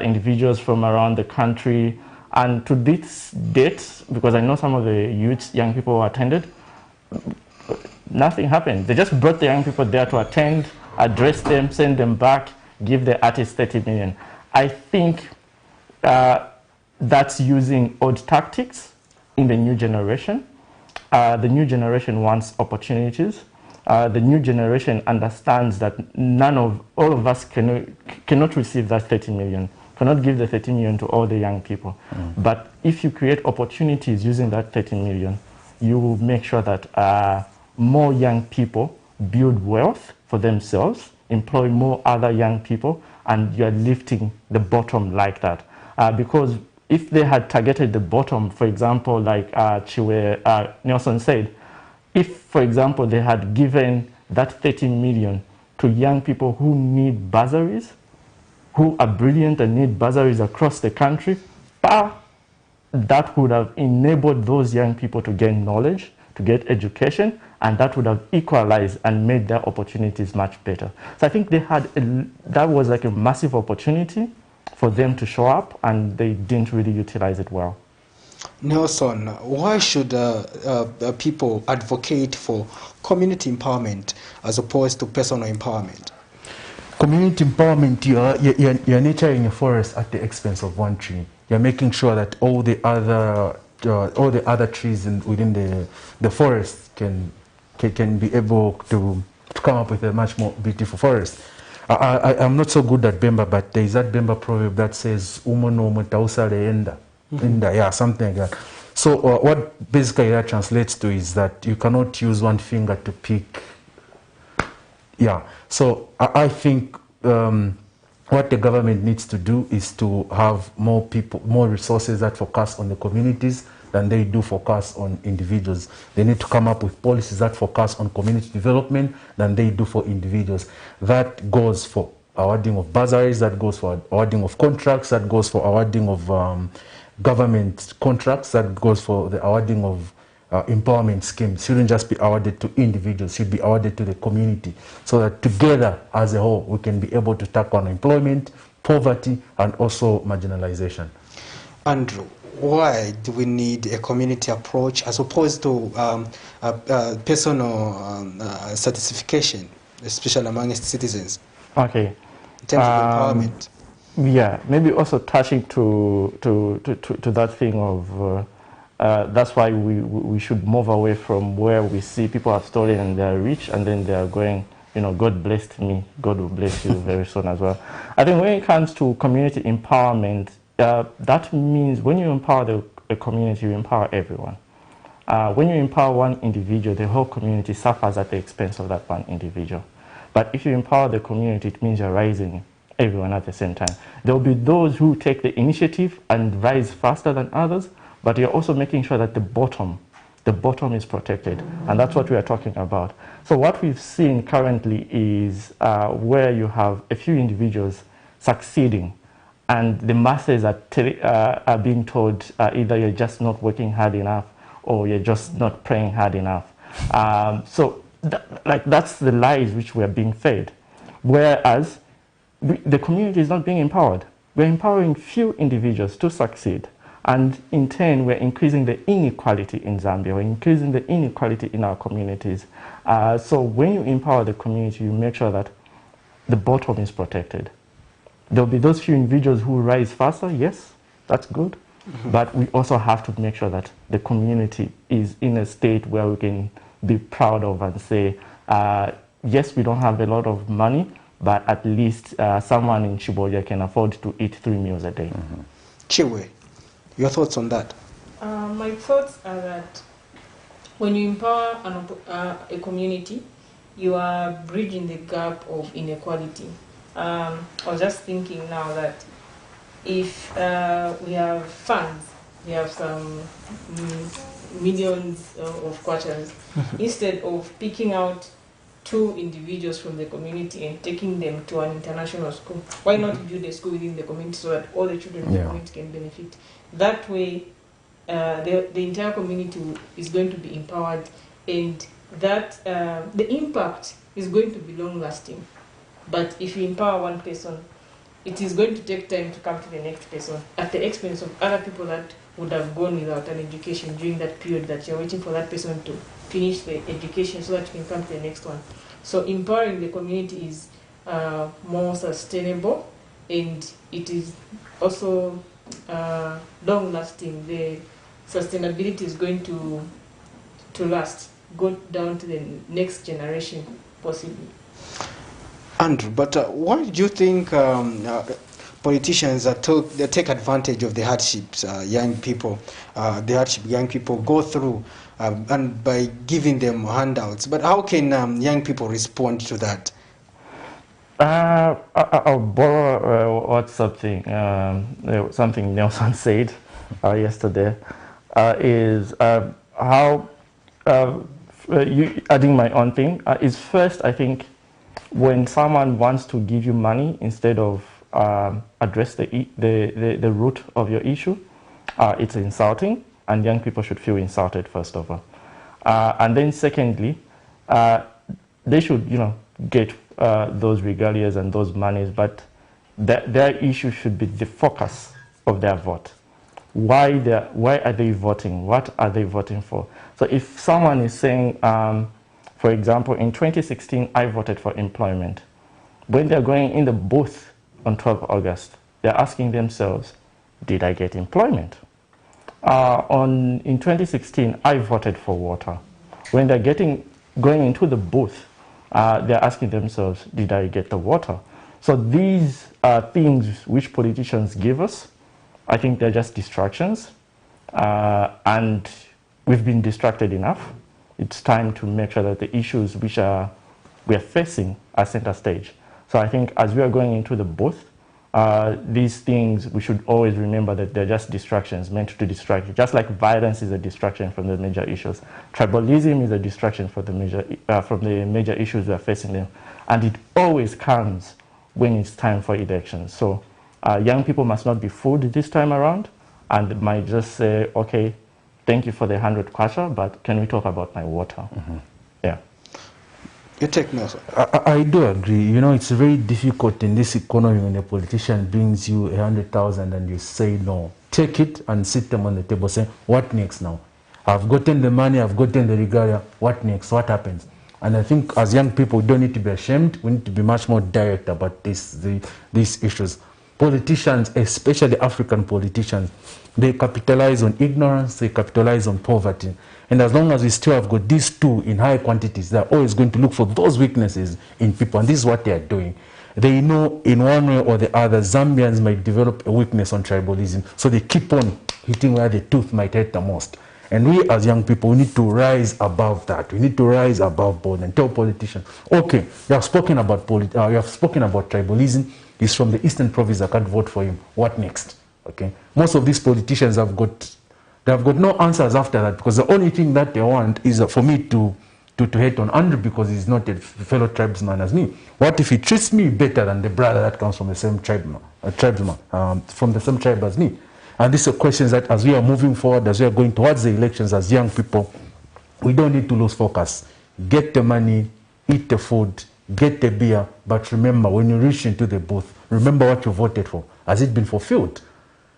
individuals from around the country. And to this date, because I know some of the young people who attended, nothing happened. They just brought the young people there to attend, address them, send them back, give the artists 30 million. I think that's using old tactics in the new generation. The new generation wants opportunities. The new generation understands that all of us cannot receive that 30 million, cannot give the 30 million to all the young people. But if you create opportunities using that 30 million, you will make sure that more young people build wealth for themselves, employ more other young people, and you're lifting the bottom like that. Because if they had targeted the bottom, for example, like CHIBWE Nelson said, if, for example, they had given that 30 million to young people who need bursaries, who are brilliant and need bursaries across the country, that would have enabled those young people to gain knowledge, to get education, and that would have equalized and made their opportunities much better. So I think that was like a massive opportunity for them to show up, and they didn't really utilize it well. Nelson, why should people advocate for community empowerment as opposed to personal empowerment? Community empowerment, you're nurturing a forest at the expense of one tree. You're making sure that all the other trees within the forest can be able to come up with a much more beautiful forest. I'm not so good at Bemba, but there is that Bemba proverb that says "Umono mutausale enda," yeah, something like that. So what basically that translates to is that you cannot use one finger to pick. Yeah. So I think what the government needs to do is to have more people, more resources that focus on the communities than they do focus on individuals. They need to come up with policies that focus on community development than they do for individuals. That goes for awarding of bursaries, that goes for awarding of contracts, that goes for awarding of government contracts, that goes for the awarding of empowerment schemes. Shouldn't just be awarded to individuals, should be awarded to the community, so that together as a whole we can be able to tackle unemployment, poverty, and also marginalization. Andrew, why do we need a community approach as opposed to personal certification, especially amongst citizens? Okay. In terms of empowerment. Yeah, maybe also touching to that thing of that's why we should move away from where we see people have stolen and they're rich and then they're going, God blessed me, God will bless you very soon as well. I think when it comes to community empowerment, that means when you empower a community, you empower everyone. When you empower one individual, the whole community suffers at the expense of that one individual. But if you empower the community, it means you're rising everyone at the same time. There will be those who take the initiative and rise faster than others, but you're also making sure that the bottom is protected. And that's what we are talking about. So what we've seen currently is where you have a few individuals succeeding, and the masses are being told either you're just not working hard enough or you're just not praying hard enough. So that's the lies which we are being fed. Whereas the community is not being empowered. We're empowering few individuals to succeed. And in turn, we're increasing the inequality in Zambia. We're increasing the inequality in our communities. So when you empower the community, you make sure that the bottom is protected. There'll be those few individuals who rise faster. Yes, that's good. Mm-hmm. But we also have to make sure that the community is in a state where we can be proud of and say, yes, we don't have a lot of money, but at least someone in CHIBWE can afford to eat 3 meals a day. Mm-hmm. CHIBWE, your thoughts on that? My thoughts are that when you empower a community, you are bridging the gap of inequality. I was just thinking now that if we have funds, we have some millions of kwatas, instead of picking out 2 individuals from the community and taking them to an international school, why not build a school within the community so that all the children in the community can benefit? That way, the entire community is going to be empowered, and that the impact is going to be long-lasting. But if you empower one person, it is going to take time to come to the next person at the expense of other people that would have gone without an education during that period that you're waiting for that person to finish the education so that you can come to the next one. So empowering the community is more sustainable, and it is also long-lasting. The sustainability is going to last, go down to the next generation, possibly. Andrew, but why do you think politicians take advantage of the hardships young people go through, and by giving them handouts? But how can young people respond to that? I'll borrow something Nelson said yesterday, is how you adding my own thing is first, I think, when someone wants to give you money instead of address the root of your issue, it's insulting, and young people should feel insulted first of all. And then secondly, they should, get those regalias and those monies, but their issue should be the focus of their vote. Why are they voting? What are they voting for? So if someone is saying, for example, in 2016, I voted for employment. When they're going in the booth on 12 August, they're asking themselves, did I get employment? In 2016, I voted for water. When they're going into the booth, they're asking themselves, did I get the water? So these are things which politicians give us. I think they're just distractions, and we've been distracted enough. It's time to make sure that the issues which we are facing are center stage. So I think as we are going into the booth, these things, we should always remember that they're just distractions meant to distract you. Just like violence is a distraction from the major issues, tribalism is a distraction from the major issues we are facing them. And it always comes when it's time for elections. So young people must not be fooled this time around, and might just say, okay, thank you for the 100 kwacha, but can we talk about my water? Mm-hmm. Yeah. You take note. I do agree. It's very difficult in this economy when a politician brings you 100,000 and you say no. Take it and sit them on the table saying, what next now? I've gotten the money, I've gotten the regalia, what next? What happens? And I think as young people, we don't need to be ashamed. We need to be much more direct about these issues. Politicians, especially African politicians, they capitalize on ignorance, they capitalize on poverty. And as long as we still have got these two in high quantities, they're always going to look for those weaknesses in people. And this is what they are doing. They know in one way or the other, Zambians might develop a weakness on tribalism. So they keep on hitting where the tooth might hurt the most. And we as young people, we need to rise above that. We need to rise above board and tell politicians, okay, you have spoken about tribalism. He's from the Eastern Province, I can't vote for him. What next? Okay. Most of these politicians have got no answers after that, because the only thing that they want is for me to hate on Andrew because he's not a fellow tribesman as me. What if he treats me better than the brother that comes from the same tribesman, from the same tribe as me? And these are questions that as we are moving forward, as we are going towards the elections as young people, we don't need to lose focus. Get the money, eat the food, get the beer, but remember, when you reach into the booth, remember what you voted for. Has it been fulfilled?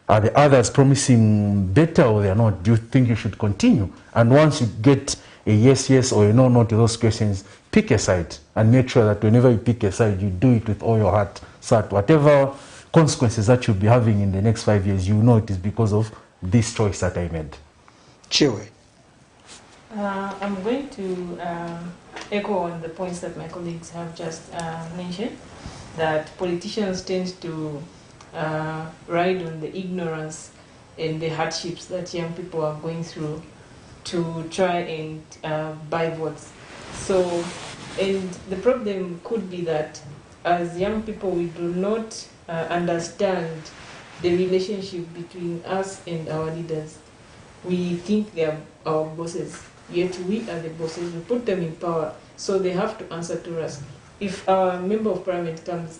Are the others promising better or they are not? Do you think you should continue? And once you get a yes, yes, or a no, no to those questions, pick a side and make sure that whenever you pick a side, you do it with all your heart. So that whatever consequences that you'll be having in the next 5 years, you know it is because of this choice that I made. CHIBWE. I'm going to echo on the points that my colleagues have just mentioned, that politicians tend to ride on the ignorance and the hardships that young people are going through to try and buy votes. So, and the problem could be that as young people, we do not understand the relationship between us and our leaders. We think they are our bosses, yet we are the bosses. We put them in power, so they have to answer to us. If a member of parliament comes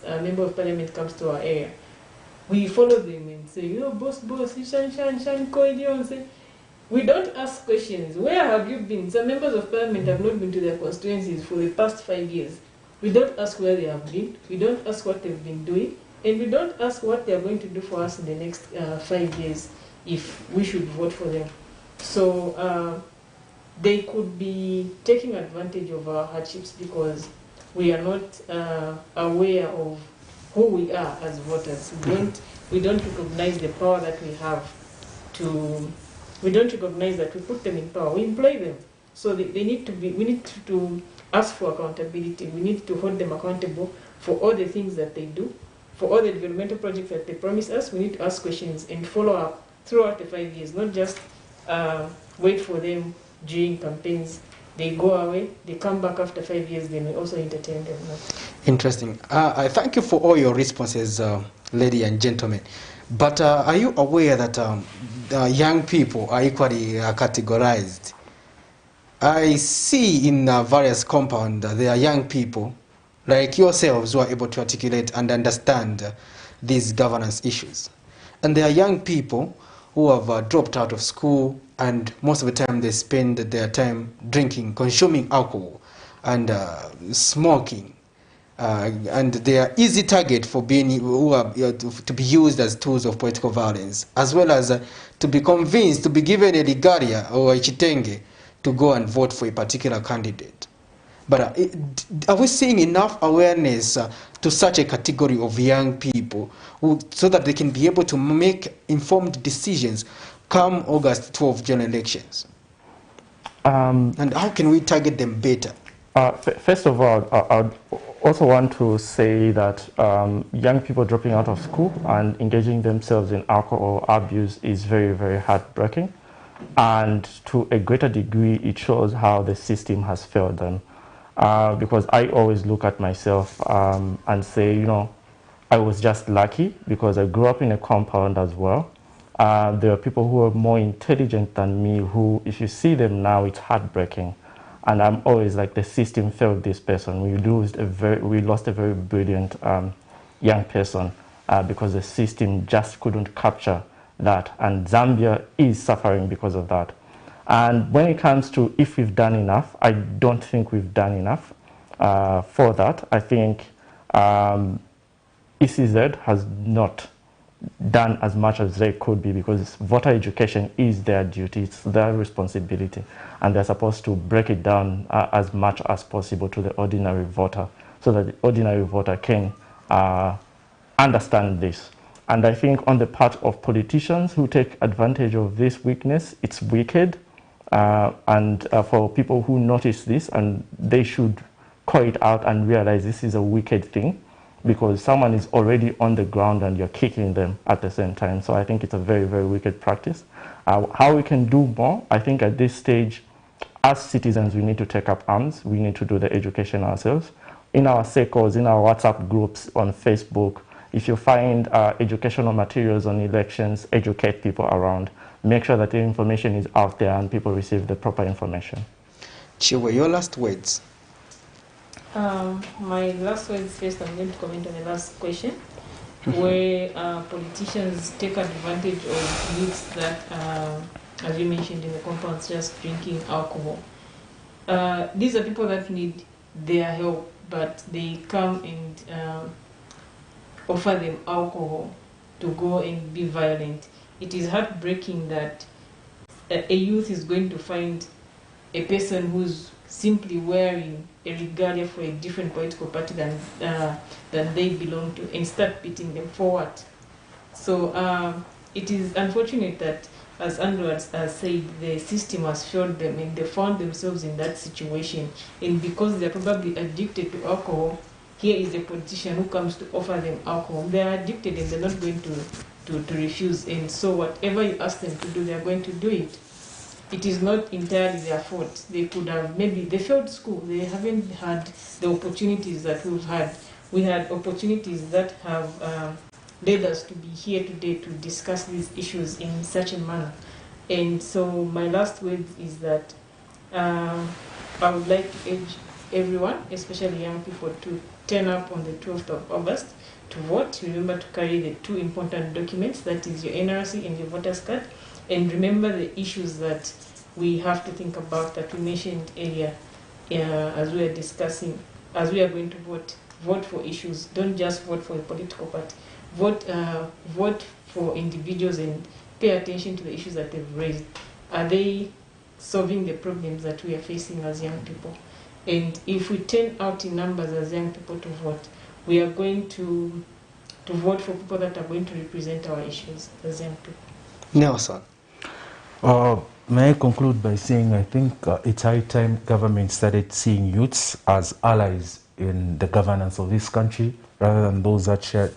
to our area, we follow them and say, boss, shan, We don't ask questions. Where have you been? Some members of parliament have not been to their constituencies for the past 5 years. We don't ask where they have been. We don't ask what they've been doing. And we don't ask what they're going to do for us in the next 5 years if we should vote for them. So they could be taking advantage of our hardships because we are not aware of who we are as voters. We don't recognize the power that we have to. We don't recognize that we put them in power. We employ them, so they need to be. We need to ask for accountability. We need to hold them accountable for all the things that they do, for all the developmental projects that they promise us. We need to ask questions and follow up throughout the 5 years, not just wait for them during campaigns. They go away, they come back after 5 years, then we also entertain them. Interesting. I thank you for all your responses, ladies and gentlemen. But are you aware that young people are equally categorized? I see in various compounds there are young people like yourselves who are able to articulate and understand these governance issues. And there are young people who have dropped out of school, and most of the time they spend their time drinking, consuming alcohol, and smoking. And they are easy target for being to be used as tools of political violence, as well as to be convinced, to be given a regalia or a chitenge to go and vote for a particular candidate. But are we seeing enough awareness to such a category of young people so that they can be able to make informed decisions come August 12 general elections? And how can we target them better? First of all, I also want to say that young people dropping out of school and engaging themselves in alcohol abuse is very, very heartbreaking. And to a greater degree, it shows how the system has failed them. Because I always look at myself and say, you know, I was just lucky because I grew up in a compound as well. There are people who are more intelligent than me who, if you see them now, it's heartbreaking. And I'm always like, the system failed this person. We lost a very brilliant young person because the system just couldn't capture that. And Zambia is suffering because of that. And when it comes to if we've done enough, I don't think we've done enough for that. I think ECZ has not done as much as they could be because voter education is their duty, it's their responsibility, and they're supposed to break it down as much as possible to the ordinary voter so that the ordinary voter can understand this. And I think on the part of politicians who take advantage of this weakness, it's wicked. And for people who notice this, and they should call it out and realize this is a wicked thing because someone is already on the ground and you're kicking them at the same time. So I think it's a very, very wicked practice. How we can do more, I think at this stage, as citizens, we need to take up arms. We need to do the education ourselves. In our circles, in our WhatsApp groups, on Facebook, if you find educational materials on elections, educate people around. Make sure that the information is out there and people receive the proper information. Chiwe, your last words. My last words first, I'm going to comment on the last question, where politicians take advantage of youths that, as you mentioned in the compounds, just drinking alcohol. These are people that need their help, but they come and offer them alcohol to go and be violent. It is heartbreaking that a youth is going to find a person who's simply wearing a regalia for a different political party than they belong to and start beating them forward. So it is unfortunate that, as Andrew has said, the system has failed them and they found themselves in that situation. And because they're probably addicted to alcohol, here is a politician who comes to offer them alcohol. They are addicted and they're not going to refuse. And so whatever you ask them to do, they're going to do it. It is not entirely their fault. They could have, maybe they failed school. They haven't had the opportunities that we've had. We had opportunities that have led us to be here today to discuss these issues in such a manner. And so my last word is that I would like to urge everyone, especially young people, to turn up on the 12th of August to vote. Remember to carry the 2 important documents, that is your NRC and your voter's card. And remember the issues that we have to think about that we mentioned earlier as we are discussing, as we are going to vote. Vote for issues. Don't just vote for a political party. Vote for individuals and pay attention to the issues that they've raised. Are they solving the problems that we are facing as young people? And if we turn out in numbers as young people to vote, we are going to vote for people that are going to represent our issues as young people. Nelson. May I conclude by saying I think it's high time government started seeing youths as allies in the governance of this country rather than those that share,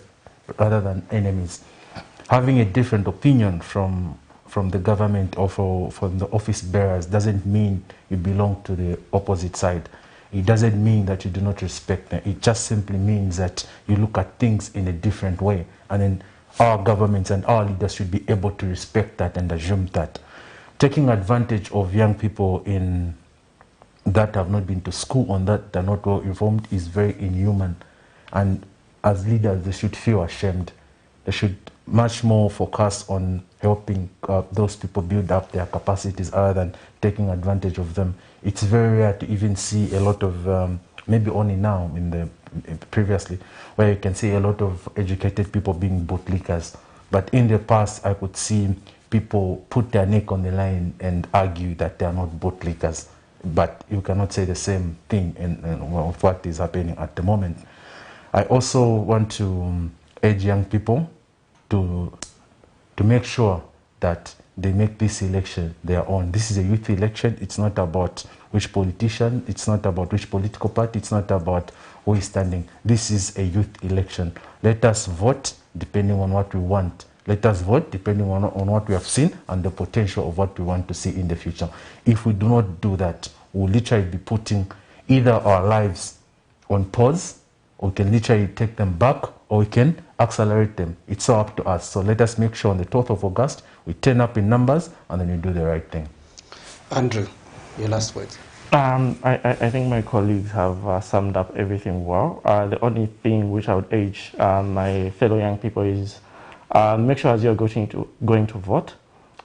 rather than enemies. Having a different opinion from the government or from the office bearers doesn't mean you belong to the opposite side. It doesn't mean that you do not respect them. It just simply means that you look at things in a different way. And then our governments and our leaders should be able to respect that and assume that. Taking advantage of young people that have not been to school and that are not well informed is very inhuman. And as leaders, they should feel ashamed. They should much more focus on helping those people build up their capacities other than taking advantage of them. It's very rare to even see a lot of, maybe only now previously, where you can see a lot of educated people being bootlickers. But in the past, I could see people put their neck on the line and argue that they are not bootlickers. But you cannot say the same thing in what is happening at the moment. I also want to urge young people to make sure that they make this election their own. This is a youth election. It's not about which politician, it's not about which political party, it's not about who is standing. This is a youth election. Let us vote depending on what we want. Let us vote depending on what we have seen and the potential of what we want to see in the future. If we do not do that, we'll literally be putting either our lives on pause, or we can literally take them back, or we can accelerate them. It's all up to us. So let us make sure on the 12th of August, we turn up in numbers and then we do the right thing. Andrew, your last words. I think my colleagues have summed up everything well. The only thing which I would urge my fellow young people is make sure as you're going to vote,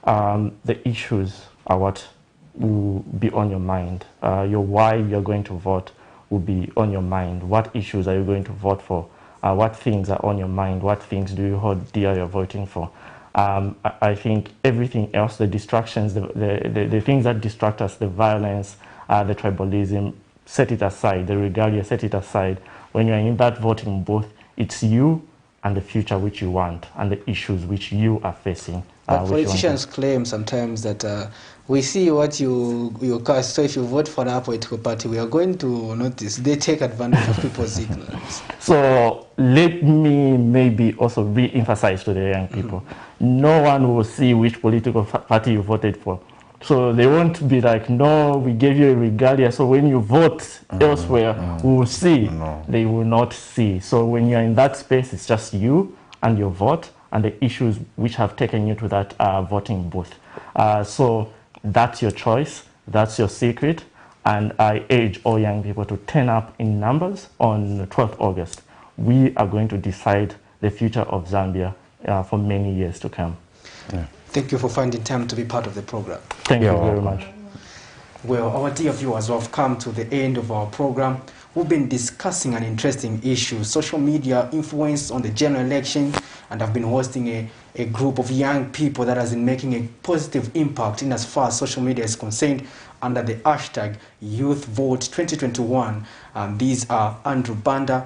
the issues are what will be on your mind. Your why you're going to vote will be on your mind. What issues are you going to vote for? What things are on your mind? What things do you hold dear you're voting for? I think everything else, the distractions, the things that distract us, the violence, the tribalism, set it aside, the regalia, set it aside. When you're in that voting booth, it's you and the future which you want and the issues which you are facing. But politicians claim sometimes that we see what you cast, so if you vote for an political party, we are going to notice. They take advantage of people's ignorance. So let me maybe also re-emphasize to the young people. No one will see which political party you voted for. So they won't be like, no, we gave you a regalia, so when you vote elsewhere, we will see. No. They will not see. So when you're in that space, it's just you and your vote and the issues which have taken you to that voting booth. So that's your choice, that's your secret, and I urge all young people to turn up in numbers on 12th August. We are going to decide the future of Zambia for many years to come. Yeah. Thank you for finding time to be part of the program. Thank you very much. Well, our dear viewers, we have come to the end of our program. We've been discussing an interesting issue, social media influence on the general election, and I've been hosting a group of young people that has been making a positive impact in as far as social media is concerned under the hashtag YouthVote2021. These are Andrew BANDA,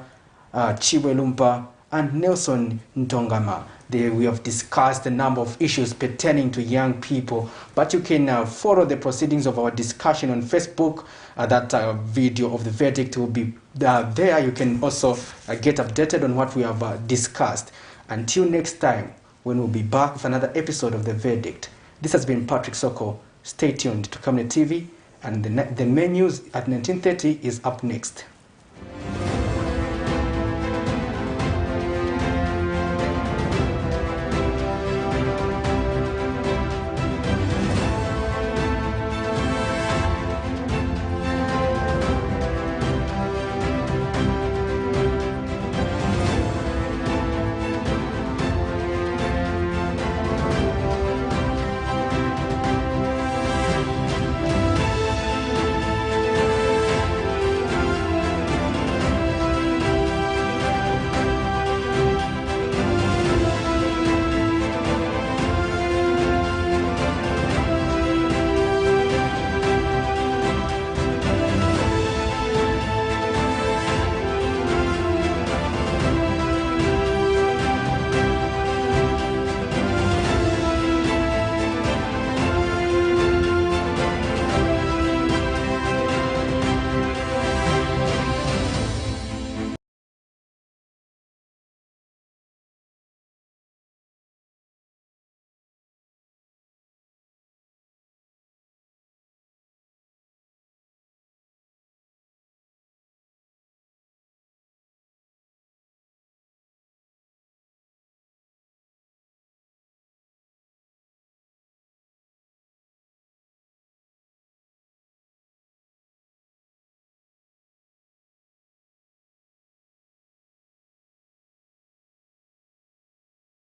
CHIBWE LUMPA, and Nelson NTONGAMA. We have discussed a number of issues pertaining to young people, but you can follow the proceedings of our discussion on Facebook. That video of the verdict will be there. You can also get updated on what we have discussed. Until next time, when we'll be back with another episode of The Verdict. This has been Patrick Soko. Stay tuned to Community TV, and the main news at 19:30 is up next.